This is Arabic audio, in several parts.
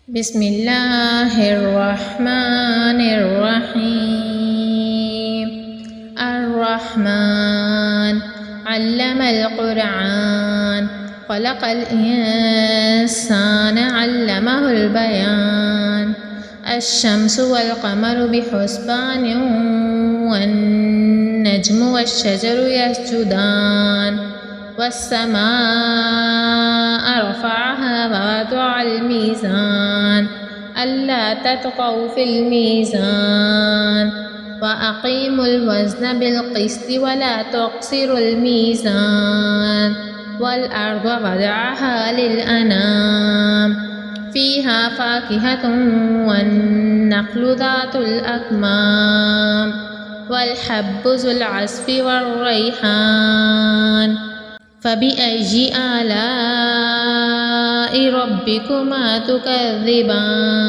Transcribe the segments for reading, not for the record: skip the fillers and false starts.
بسم الله الرحمن الرحيم. الرحمن علم القرآن، خلق الإنسان علمه البيان. الشمس والقمر بحسبان، والنجم والشجر يسجدان. والسماء رفعها ووضع الميزان، ألا تطغوا في الميزان، وأقيموا الوزن بالقسط ولا تخسروا الميزان. والأرض وضعها للأنام، فيها فاكهة والنخل ذات الأكمام، والحب ذو العصف والريحان. فبأي آلاء ربكما تكذبان؟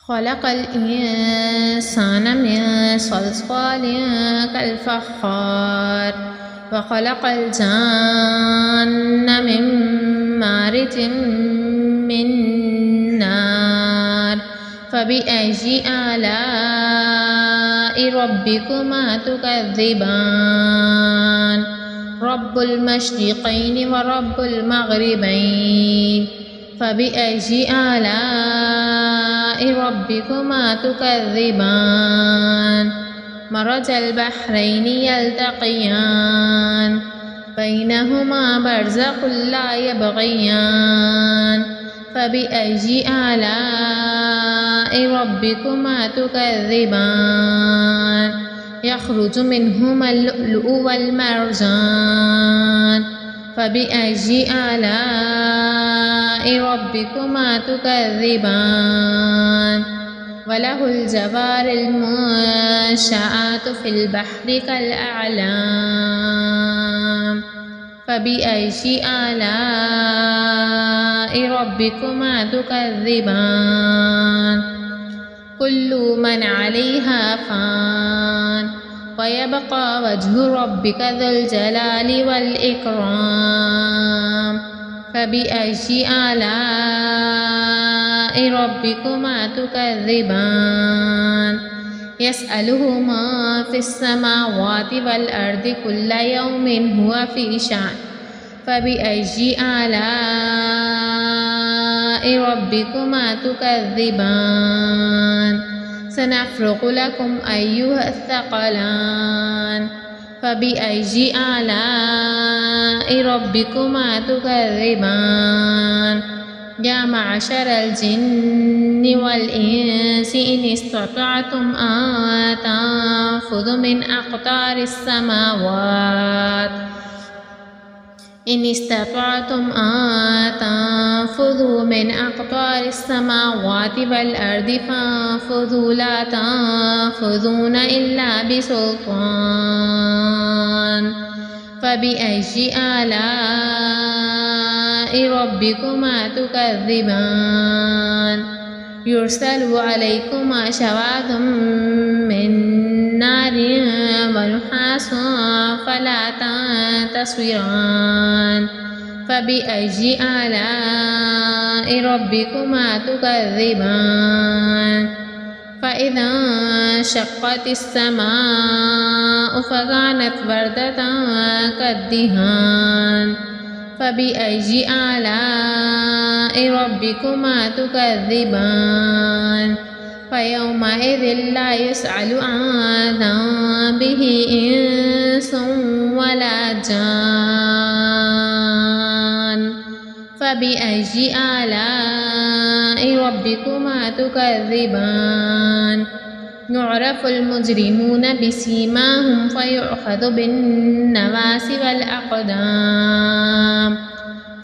خلق الإنسان من صلصال كالفخار، وخلق الجان من مارج من نار. فبأي آلاء ربكما تكذبان؟ رب المشرقين ورب المغربين. فبأي آلاء ربكما تكذبان؟ مرج البحرين يلتقيان، بينهما برزخ لا يبغيان. فبأي آلاء ربكما تكذبان؟ يخرج منهما اللؤلؤ والمرجان. فبأي آلاء ربكما تكذبان؟ وله الجوار المنشآت في البحر كالأعلام. فبأي آلاء ربكما تكذبان؟ كل من عليها فان، ويبقى وجه ربك ذو الجلال والإكرام. فبأي آلاء ربكما تكذبان؟ يسأله ما في السماوات والأرض، كل يوم هو في شأن. فبأي آلاء ربكما تكذبان؟ سنفرغ لكم أيها الثقلان. فبأي آلاء ربكما تكذبان؟ يا معشر الجن والإنس إن استطعتم أن تنفذوا من أقطار السماوات، إن استطعتم أن تنفذوا من أقطار السماوات والأرض فانفذوا، لا تنفذون إلا بسلطان. فبأي آلاء ربكما تكذبان؟ يرسل عليكما شواظ من نار ونحاس فلا تنتصران. فبأي آلاء ربكما تكذبان؟ فإذا انشقت السماء فكانت وردة كالدهان. فبأي آلاء ربكما تكذبان؟ فيومئذ لا يسأل عن ذنبه إنس ولا جان. فبأي آلاء ربكما تكذبان؟ يعرف المجرمون بسيماهم فيؤخذ بالنواصي والأقدام.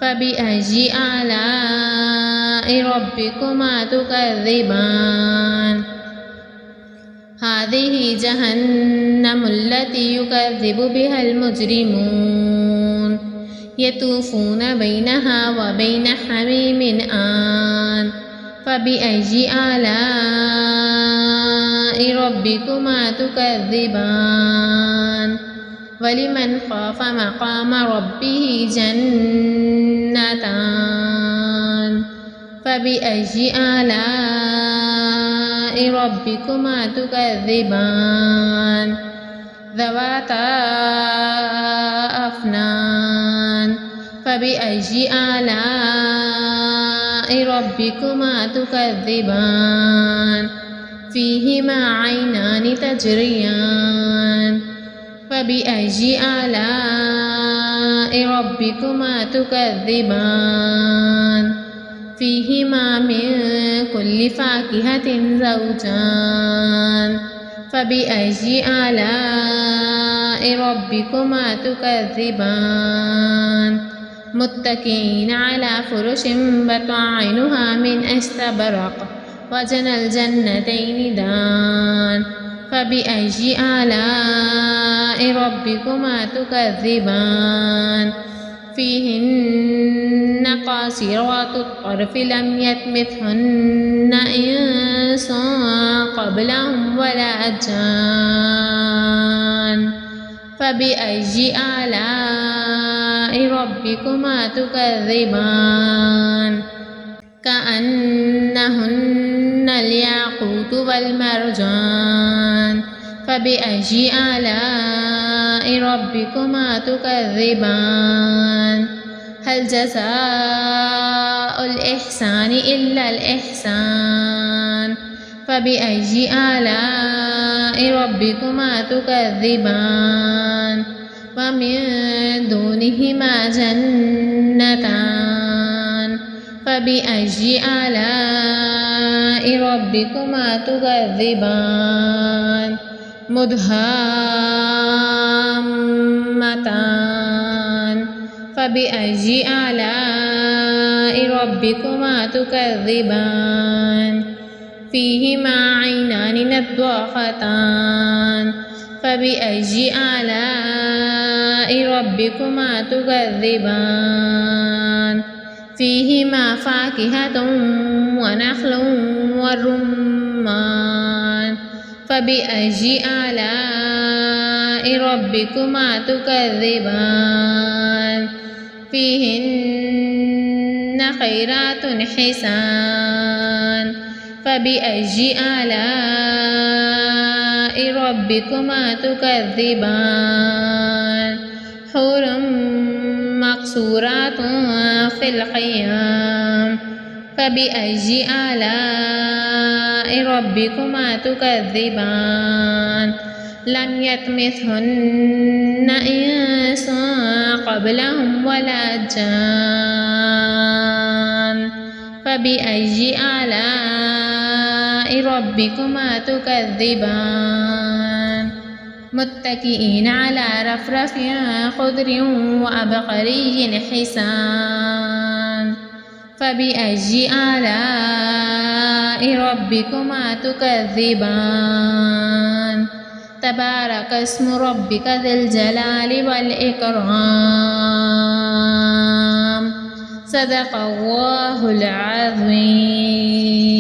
فبأي آلاء ربكما تكذبان؟ هذه جهنم التي يكذب بها المجرمون، يطوفون بينها وبين حميم آن. فبأي آلاء ربكما تكذبان؟ ولمن خاف مقام ربه جنتان، فبأي آلاء ربكما تكذبان ذواتا أفنان فبأي آلاء ربكما تكذبان فيهما عينان تجريان فبأي آلاء ربكما تكذبان فيهما من كل فاكهة زوجان فبأي آلاء ربكما تكذبان متكئين على فرش بطائنها من استبرق وجنى الجنتين دان فبأي آلاء ربكما تكذبان فيهن قاصرات الطرف لم يطمثهن إنس قبلهم ولا جان فبأي آلاء ربكما تكذبان كأنهن الياقوت والمرجان فبأي آلاء ربكما تكذبان هل جزاء الإحسان إلا الإحسان فبأي آلاء ربكما تكذبان ومن دونهما جنتان فبأي آلاء ربكما تكذبان مدهامتان فبأي آلاء ربكما تكذبان فيهما عينان نضاختان فبأي آلاء ربكما تكذبان فيهما فاكهة ونخل ورمان فبأي آلاء ربكما تكذبان فيهن خيرات حسان فبأي آلاء ربكما تكذبان حور مقصورات في الخيام فبأي آلاء ربكما تكذبان لم يطمثهن إنس قبلهم ولا جان فبأي آلاء ربكما تكذبان متكئين على رفرف خضر وعبقري حسان فبأي آلاء ربكما تكذبان تبارك اسم ربك ذي الجلال والإكرام صدق الله العظيم.